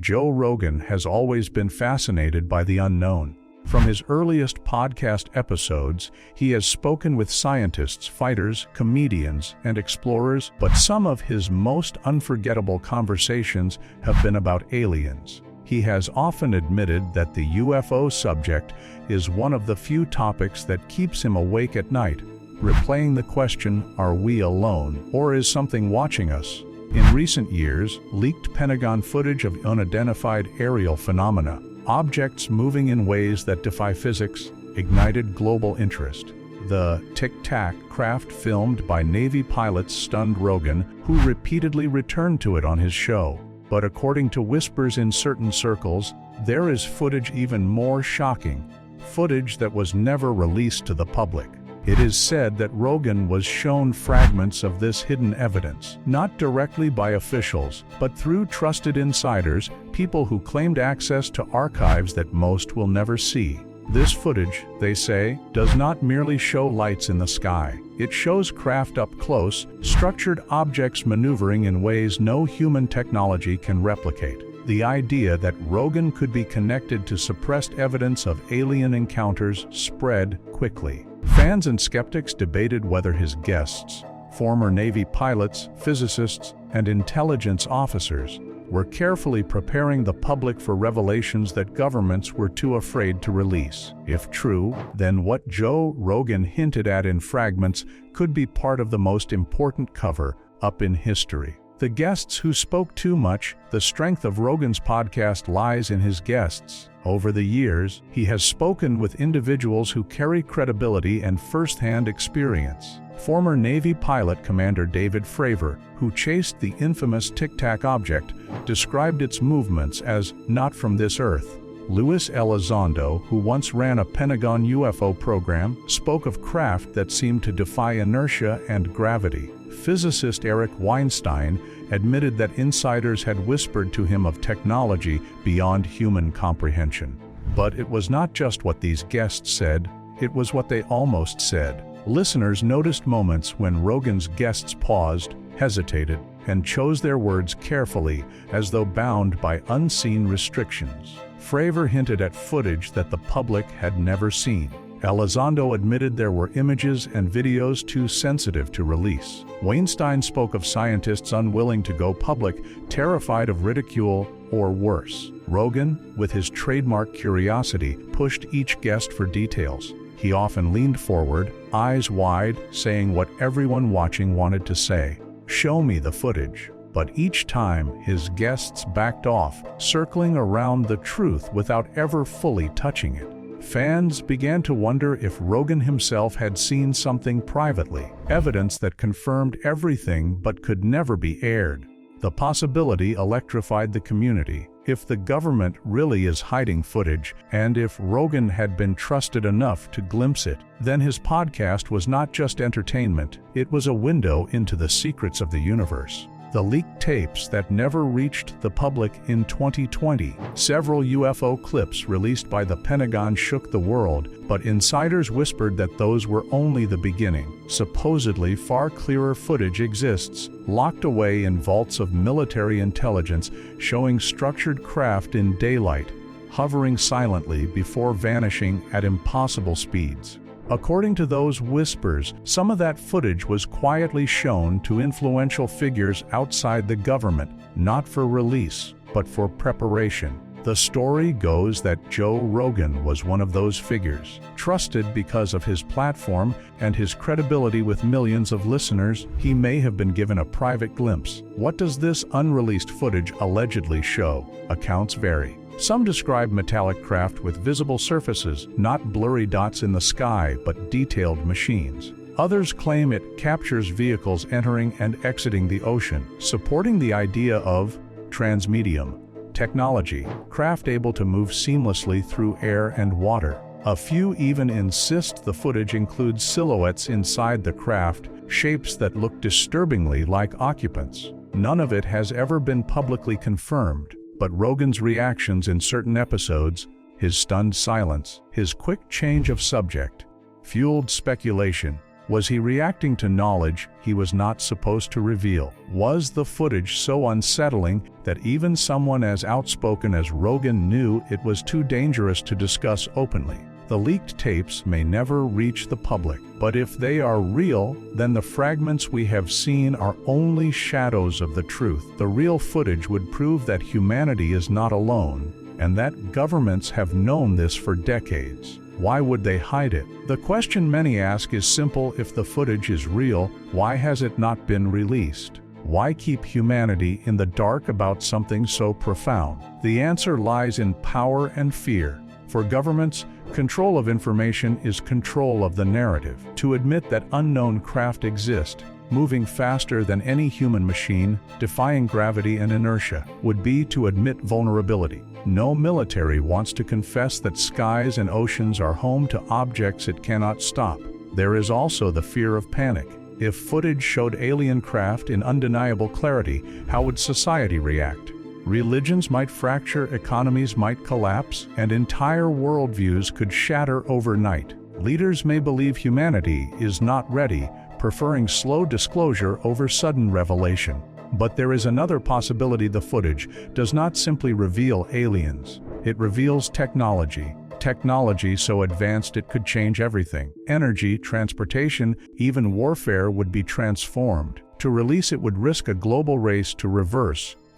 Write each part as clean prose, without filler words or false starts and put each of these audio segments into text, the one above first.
Joe Rogan has always been fascinated by the unknown. From his earliest podcast episodes, he has spoken with scientists, fighters, comedians, and explorers, but some of his most unforgettable conversations have been about aliens. He has often admitted that the UFO subject is one of the few topics that keeps him awake at night, replaying the question, are we alone, or is something watching us? In recent years, leaked Pentagon footage of unidentified aerial phenomena, objects moving in ways that defy physics, ignited global interest. The Tic Tac craft filmed by Navy pilots stunned Rogan, who repeatedly returned to it on his show. But according to whispers in certain circles, there is footage even more shocking, footage that was never released to the public. It is said that Rogan was shown fragments of this hidden evidence, not directly by officials, but through trusted insiders, people who claimed access to archives that most will never see. This footage, they say, does not merely show lights in the sky. It shows craft up close, structured objects maneuvering in ways no human technology can replicate. The idea that Rogan could be connected to suppressed evidence of alien encounters spread quickly. Fans and skeptics debated whether his guests, former Navy pilots, physicists, and intelligence officers, were carefully preparing the public for revelations that governments were too afraid to release. If true, then what Joe Rogan hinted at in fragments could be part of the most important cover-up in history. The guests who spoke too much. The strength of Rogan's podcast lies in his guests. Over the years, he has spoken with individuals who carry credibility and first-hand experience. Former Navy pilot Commander David Fravor, who chased the infamous Tic Tac object, described its movements as not from this earth. Luis Elizondo, who once ran a Pentagon UFO program, spoke of craft that seemed to defy inertia and gravity. Physicist Eric Weinstein admitted that insiders had whispered to him of technology beyond human comprehension. But it was not just what these guests said, it was what they almost said. Listeners noticed moments when Rogan's guests paused, hesitated, and chose their words carefully, as though bound by unseen restrictions. Fravor hinted at footage that the public had never seen. Elizondo admitted there were images and videos too sensitive to release. Weinstein spoke of scientists unwilling to go public, terrified of ridicule or worse. Rogan, with his trademark curiosity, pushed each guest for details. He often leaned forward, eyes wide, saying what everyone watching wanted to say. "Show me the footage." But each time, his guests backed off, circling around the truth without ever fully touching it. Fans began to wonder if Rogan himself had seen something privately, evidence that confirmed everything but could never be aired. The possibility electrified the community. If the government really is hiding footage, and if Rogan had been trusted enough to glimpse it, then his podcast was not just entertainment, it was a window into the secrets of the universe. The leaked tapes that never reached the public in 2020. Several UFO clips released by the Pentagon shook the world, but insiders whispered that those were only the beginning. Supposedly far clearer footage exists, locked away in vaults of military intelligence, showing structured craft in daylight, hovering silently before vanishing at impossible speeds. According to those whispers, some of that footage was quietly shown to influential figures outside the government, not for release, but for preparation. The story goes that Joe Rogan was one of those figures. Trusted because of his platform and his credibility with millions of listeners, he may have been given a private glimpse. What does this unreleased footage allegedly show? Accounts vary. Some describe metallic craft with visible surfaces, not blurry dots in the sky, but detailed machines. Others claim it captures vehicles entering and exiting the ocean, supporting the idea of transmedium technology, craft able to move seamlessly through air and water. A few even insist the footage includes silhouettes inside the craft, shapes that look disturbingly like occupants. None of it has ever been publicly confirmed. But Rogan's reactions in certain episodes, his stunned silence, his quick change of subject, fueled speculation. Was he reacting to knowledge he was not supposed to reveal? Was the footage so unsettling that even someone as outspoken as Rogan knew it was too dangerous to discuss openly? The leaked tapes may never reach the public, but if they are real, then the fragments we have seen are only shadows of the truth. The real footage would prove that humanity is not alone, and that governments have known this for decades. Why would they hide it? The question many ask is simple: if the footage is real, why has it not been released? Why keep humanity in the dark about something so profound? The answer lies in power and fear. For governments, control of information is control of the narrative. To admit that unknown craft exist, moving faster than any human machine, defying gravity and inertia, would be to admit vulnerability. No military wants to confess that skies and oceans are home to objects it cannot stop. There is also the fear of panic. If footage showed alien craft in undeniable clarity, how would society react? Religions might fracture, economies might collapse, and entire worldviews could shatter overnight. Leaders may believe humanity is not ready, preferring slow disclosure over sudden revelation. But there is another possibility: the footage does not simply reveal aliens. It reveals technology. Technology so advanced it could change everything. Energy, transportation, even warfare would be transformed. To release it would risk a global race to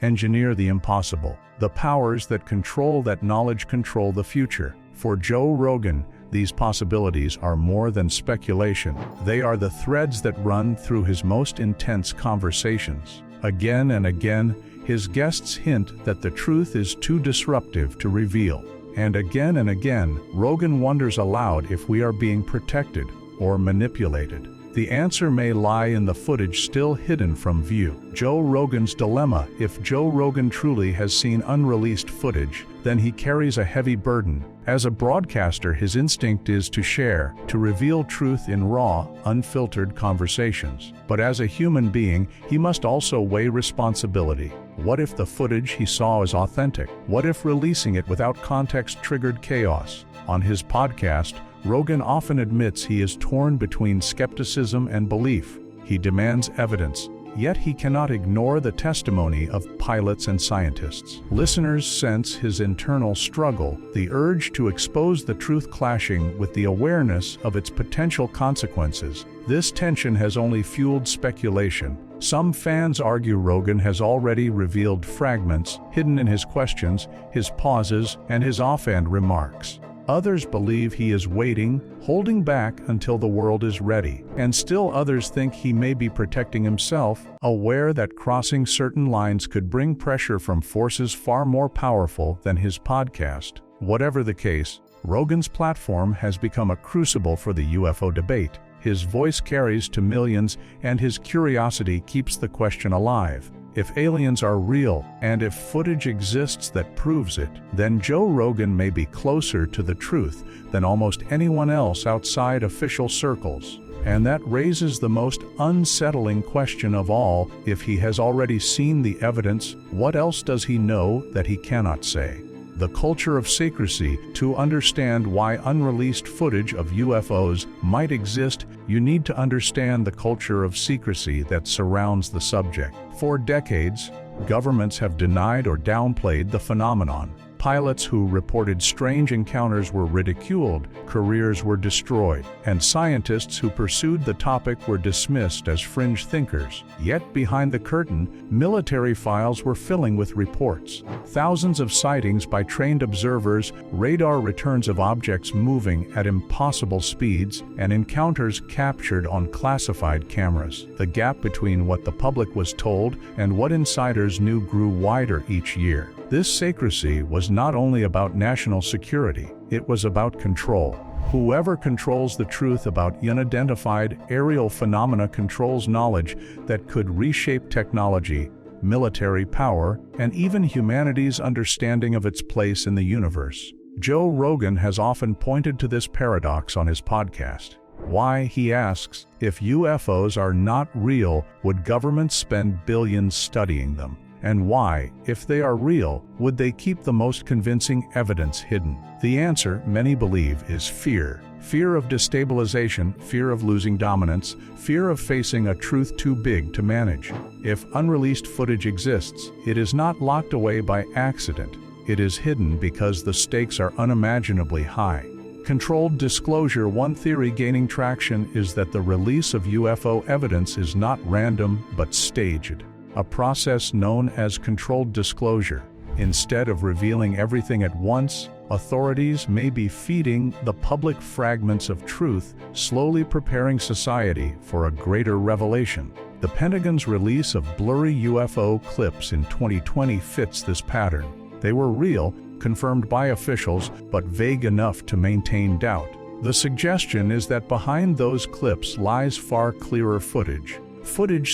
engineer the impossible. The powers that control that knowledge control the future. For Joe Rogan, these possibilities are more than speculation. They are the threads that run through his most intense conversations. Again and again, his guests hint that the truth is too disruptive to reveal. And again, Rogan wonders aloud if we are being protected or manipulated. The answer may lie in the footage still hidden from view. Joe Rogan's dilemma: if Joe Rogan truly has seen unreleased footage, then he carries a heavy burden. As a broadcaster, his instinct is to share, to reveal truth in raw, unfiltered conversations. But as a human being, he must also weigh responsibility. What if the footage he saw is authentic? What if releasing it without context triggered chaos? On his podcast, Rogan often admits he is torn between skepticism and belief. He demands evidence, yet he cannot ignore the testimony of pilots and scientists. Listeners sense his internal struggle, the urge to expose the truth clashing with the awareness of its potential consequences. This tension has only fueled speculation. Some fans argue Rogan has already revealed fragments hidden in his questions, his pauses, and his offhand remarks. Others believe he is waiting, holding back until the world is ready. And still others think he may be protecting himself, aware that crossing certain lines could bring pressure from forces far more powerful than his podcast. Whatever the case, Rogan's platform has become a crucible for the UFO debate. His voice carries to millions, and his curiosity keeps the question alive. If aliens are real, and if footage exists that proves it, then Joe Rogan may be closer to the truth than almost anyone else outside official circles. And that raises the most unsettling question of all: if he has already seen the evidence, what else does he know that he cannot say? The culture of secrecy. To understand why unreleased footage of UFOs might exist, you need to understand the culture of secrecy that surrounds the subject. For decades, governments have denied or downplayed the phenomenon. Pilots who reported strange encounters were ridiculed, careers were destroyed, and scientists who pursued the topic were dismissed as fringe thinkers. Yet behind the curtain, military files were filling with reports. Thousands of sightings by trained observers, radar returns of objects moving at impossible speeds, and encounters captured on classified cameras. The gap between what the public was told and what insiders knew grew wider each year. This secrecy was not only about national security, it was about control. Whoever controls the truth about unidentified aerial phenomena controls knowledge that could reshape technology, military power, and even humanity's understanding of its place in the universe. Joe Rogan has often pointed to this paradox on his podcast. Why, he asks, if UFOs are not real, would governments spend billions studying them? And why, if they are real, would they keep the most convincing evidence hidden? The answer, many believe, is fear. Fear of destabilization, fear of losing dominance, fear of facing a truth too big to manage. If unreleased footage exists, it is not locked away by accident. It is hidden because the stakes are unimaginably high. Controlled disclosure. One theory gaining traction is that the release of UFO evidence is not random but staged, a process known as controlled disclosure. Instead of revealing everything at once, authorities may be feeding the public fragments of truth, slowly preparing society for a greater revelation. The Pentagon's release of blurry UFO clips in 2020 fits this pattern. They were real, confirmed by officials, but vague enough to maintain doubt. The suggestion is that behind those clips lies far clearer footage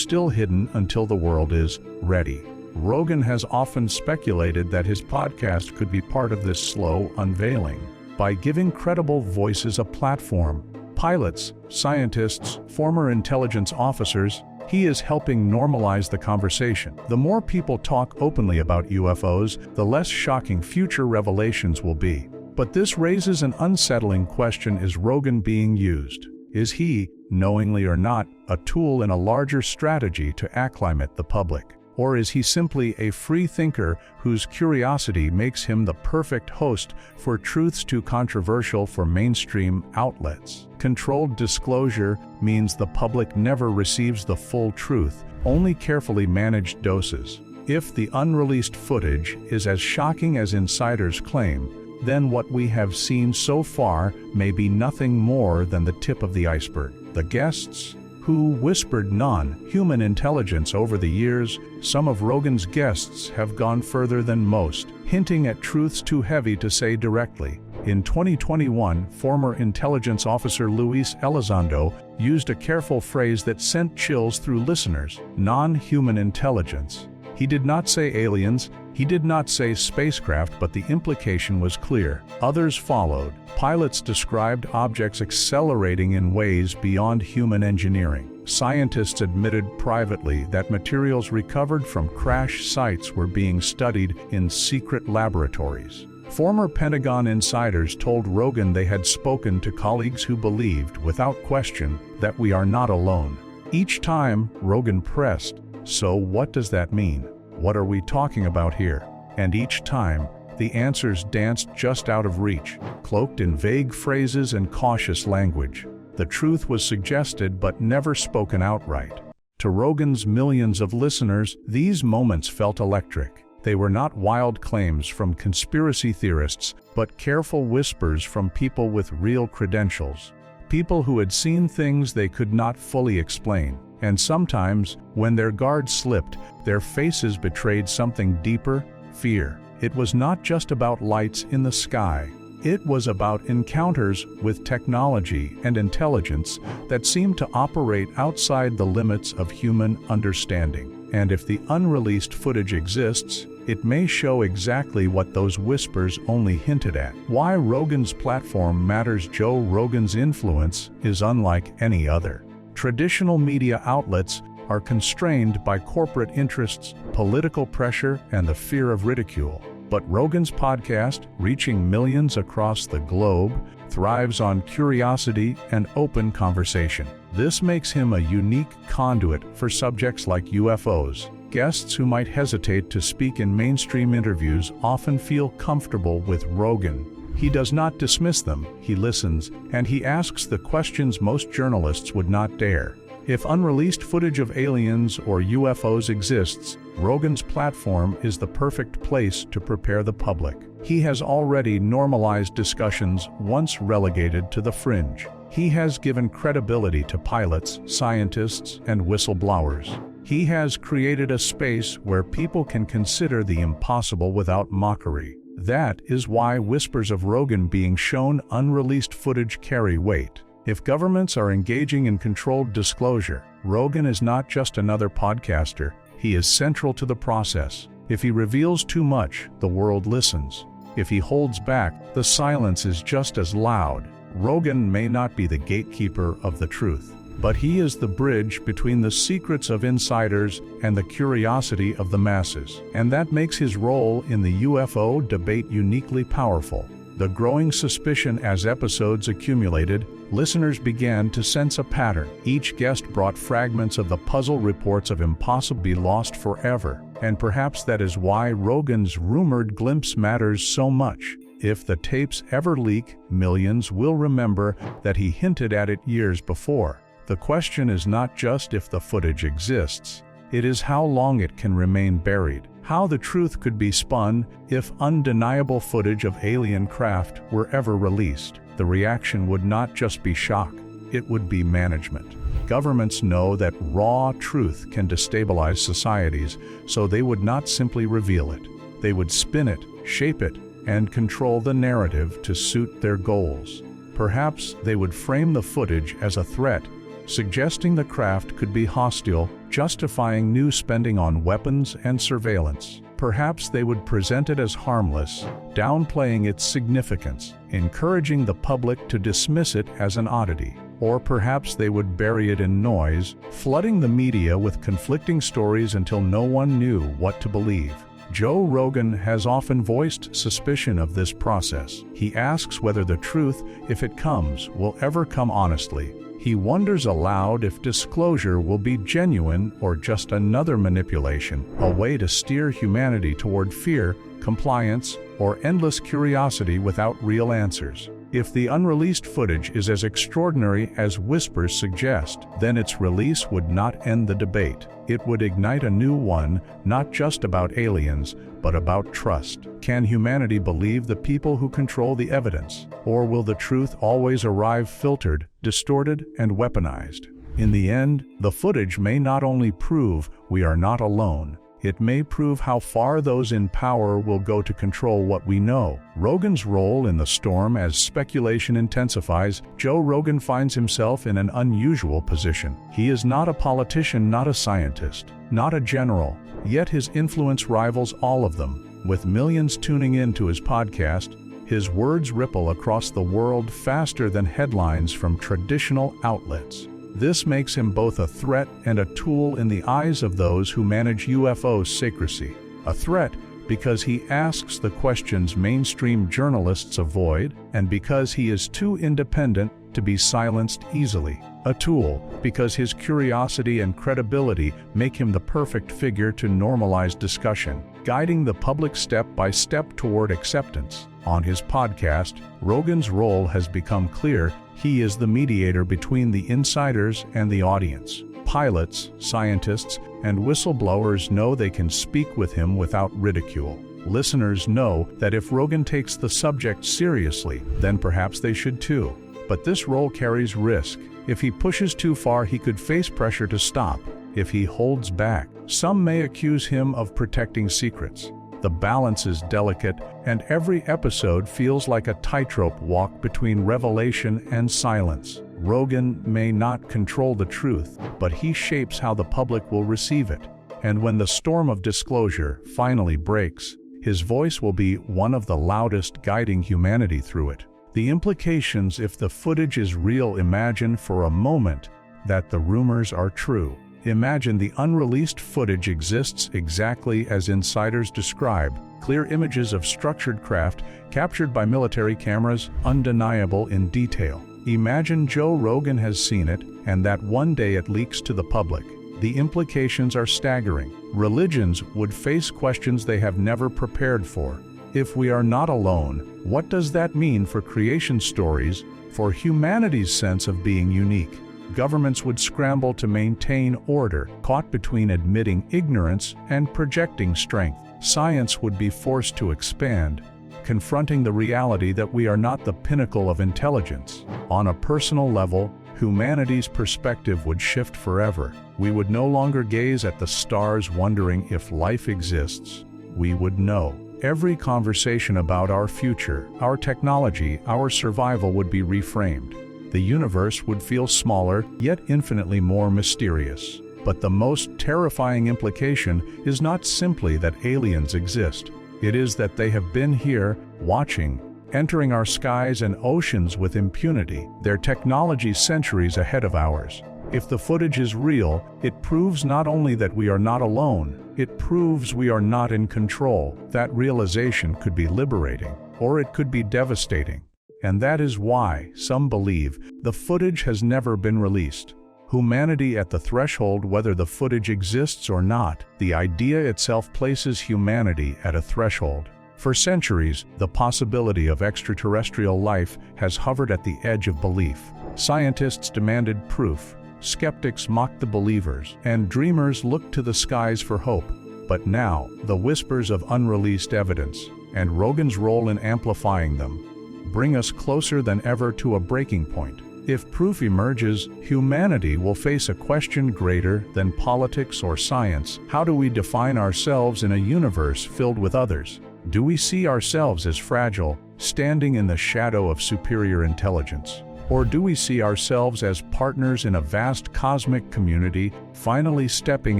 still hidden until the world is ready. Rogan has often speculated that his podcast could be part of this slow unveiling. By giving credible voices a platform, pilots, scientists, former intelligence officers, he is helping normalize the conversation. The more people talk openly about UFOs, the less shocking future revelations will be. But this raises an unsettling question: is Rogan being used? Is he, knowingly or not, a tool in a larger strategy to acclimate the public? Or is he simply a free thinker whose curiosity makes him the perfect host for truths too controversial for mainstream outlets? Controlled disclosure means the public never receives the full truth, only carefully managed doses. If the unreleased footage is as shocking as insiders claim, then what we have seen so far may be nothing more than the tip of the iceberg. The guests who whispered non-human intelligence over the years, some of Rogan's guests have gone further than most, hinting at truths too heavy to say directly. In 2021, former intelligence officer Luis Elizondo used a careful phrase that sent chills through listeners: non-human intelligence. He did not say aliens, he did not say spacecraft, but the implication was clear. Others followed. Pilots described objects accelerating in ways beyond human engineering. Scientists admitted privately that materials recovered from crash sites were being studied in secret laboratories. Former Pentagon insiders told Rogan they had spoken to colleagues who believed, without question, that we are not alone. Each time, Rogan pressed, "So what does that mean? What are we talking about here?" And each time, the answers danced just out of reach, cloaked in vague phrases and cautious language. The truth was suggested but never spoken outright. To Rogan's millions of listeners, these moments felt electric. They were not wild claims from conspiracy theorists, but careful whispers from people with real credentials. People who had seen things they could not fully explain. And sometimes, when their guard slipped, their faces betrayed something deeper: fear. It was not just about lights in the sky. It was about encounters with technology and intelligence that seemed to operate outside the limits of human understanding. And if the unreleased footage exists, it may show exactly what those whispers only hinted at. Why Rogan's platform matters. Joe Rogan's influence is unlike any other. Traditional media outlets are constrained by corporate interests, political pressure, and the fear of ridicule. But Rogan's podcast, reaching millions across the globe, thrives on curiosity and open conversation. This makes him a unique conduit for subjects like UFOs. Guests who might hesitate to speak in mainstream interviews often feel comfortable with Rogan. He does not dismiss them, he listens, and he asks the questions most journalists would not dare. If unreleased footage of aliens or UFOs exists, Rogan's platform is the perfect place to prepare the public. He has already normalized discussions once relegated to the fringe. He has given credibility to pilots, scientists, and whistleblowers. He has created a space where people can consider the impossible without mockery. That is why whispers of Rogan being shown unreleased footage carry weight. If governments are engaging in controlled disclosure, Rogan is not just another podcaster, he is central to the process. If he reveals too much, the world listens. If he holds back, the silence is just as loud. Rogan may not be the gatekeeper of the truth, But he is the bridge between the secrets of insiders and the curiosity of the masses. And that makes his role in the UFO debate uniquely powerful. The growing suspicion as episodes accumulated, listeners began to sense a pattern. Each guest brought fragments of the puzzle reports of impossible be lost forever. And perhaps that is why Rogan's rumored glimpse matters so much. If the tapes ever leak, millions will remember that he hinted at it years before. The question is not just if the footage exists, it is how long it can remain buried. How the truth could be spun if undeniable footage of alien craft were ever released. The reaction would not just be shock, it would be management. Governments know that raw truth can destabilize societies, so they would not simply reveal it. They would spin it, shape it, and control the narrative to suit their goals. Perhaps they would frame the footage as a threat, suggesting the craft could be hostile, justifying new spending on weapons and surveillance. Perhaps they would present it as harmless, downplaying its significance, encouraging the public to dismiss it as an oddity. Or perhaps they would bury it in noise, flooding the media with conflicting stories until no one knew what to believe. Joe Rogan has often voiced suspicion of this process. He asks whether the truth, if it comes, will ever come honestly. He wonders aloud if disclosure will be genuine or just another manipulation, a way to steer humanity toward fear, compliance, or endless curiosity without real answers. If the unreleased footage is as extraordinary as whispers suggest, then its release would not end the debate. It would ignite a new one, not just about aliens, but about trust. Can humanity believe the people who control the evidence? Or will the truth always arrive filtered, distorted, and weaponized? In the end, the footage may not only prove we are not alone, it may prove how far those in power will go to control what we know. Rogan's role in the storm. As speculation intensifies, Joe Rogan finds himself in an unusual position. He is not a politician, not a scientist, not a general, yet his influence rivals all of them. With millions tuning in to his podcast, his words ripple across the world faster than headlines from traditional outlets. This makes him both a threat and a tool in the eyes of those who manage UFO secrecy. A threat because he asks the questions mainstream journalists avoid, and because he is too independent to be silenced easily. A tool because his curiosity and credibility make him the perfect figure to normalize discussion, guiding the public step by step toward acceptance. On his podcast, Rogan's role has become clear. He is the mediator between the insiders and the audience. Pilots, scientists, and whistleblowers know they can speak with him without ridicule. Listeners know that if Rogan takes the subject seriously, then perhaps they should too. But this role carries risk. If he pushes too far, he could face pressure to stop. If he holds back, some may accuse him of protecting secrets. The balance is delicate, and every episode feels like a tightrope walk between revelation and silence. Rogan may not control the truth, but he shapes how the public will receive it. And when the storm of disclosure finally breaks, his voice will be one of the loudest, guiding humanity through it. The implications if the footage is real. Imagine for a moment that the rumors are true. Imagine the unreleased footage exists exactly as insiders describe. Clear images of structured craft captured by military cameras, undeniable in detail. Imagine Joe Rogan has seen it, and that one day it leaks to the public. The implications are staggering. Religions would face questions they have never prepared for. If we are not alone, what does that mean for creation stories, for humanity's sense of being unique? Governments would scramble to maintain order, caught between admitting ignorance and projecting strength. Science would be forced to expand, confronting the reality that we are not the pinnacle of intelligence. On a personal level, humanity's perspective would shift forever. We would no longer gaze at the stars wondering if life exists. We would know. Every conversation about our future, our technology, our survival would be reframed. The universe would feel smaller, yet infinitely more mysterious. But the most terrifying implication is not simply that aliens exist. It is that they have been here, watching, entering our skies and oceans with impunity, their technology centuries ahead of ours. If the footage is real, it proves not only that we are not alone, it proves we are not in control. That realization could be liberating, or it could be devastating. And that is why some believe the footage has never been released. Humanity at the threshold, whether the footage exists or not, the idea itself places humanity at a threshold. For centuries, the possibility of extraterrestrial life has hovered at the edge of belief. Scientists demanded proof, skeptics mocked the believers, and dreamers looked to the skies for hope. But now, the whispers of unreleased evidence, and Rogan's role in amplifying them, bring us closer than ever to a breaking point. If proof emerges, humanity will face a question greater than politics or science. How do we define ourselves in a universe filled with others? Do we see ourselves as fragile, standing in the shadow of superior intelligence? Or do we see ourselves as partners in a vast cosmic community, finally stepping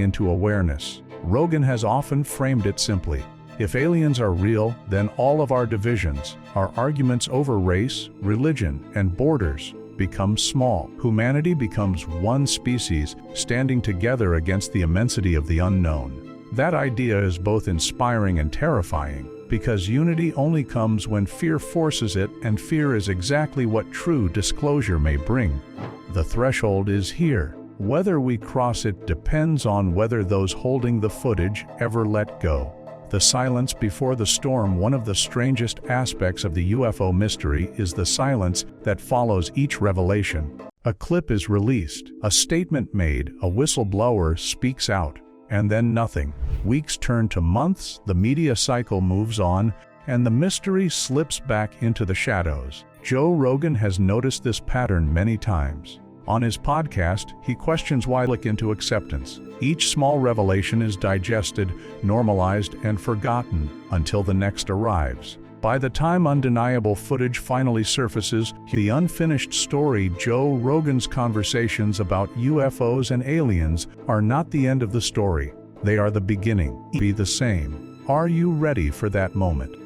into awareness? Rogan has often framed it simply. If aliens are real, then all of our divisions, our arguments over race, religion, and borders, become small. Humanity becomes one species, standing together against the immensity of the unknown. That idea is both inspiring and terrifying, because unity only comes when fear forces it, and fear is exactly what true disclosure may bring. The threshold is here. Whether we cross it depends on whether those holding the footage ever let go. The silence before the storm. One of the strangest aspects of the UFO mystery is the silence that follows each revelation. A clip is released, a statement made, a whistleblower speaks out, and then nothing. Weeks turn to months, the media cycle moves on, and the mystery slips back into the shadows. Joe Rogan has noticed this pattern many times. On his podcast, he questions why look into acceptance. Each small revelation is digested, normalized, and forgotten until the next arrives. By the time undeniable footage finally surfaces, the unfinished story. Joe Rogan's conversations about UFOs and aliens are not the end of the story. They are the beginning. Be the same. Are you ready for that moment?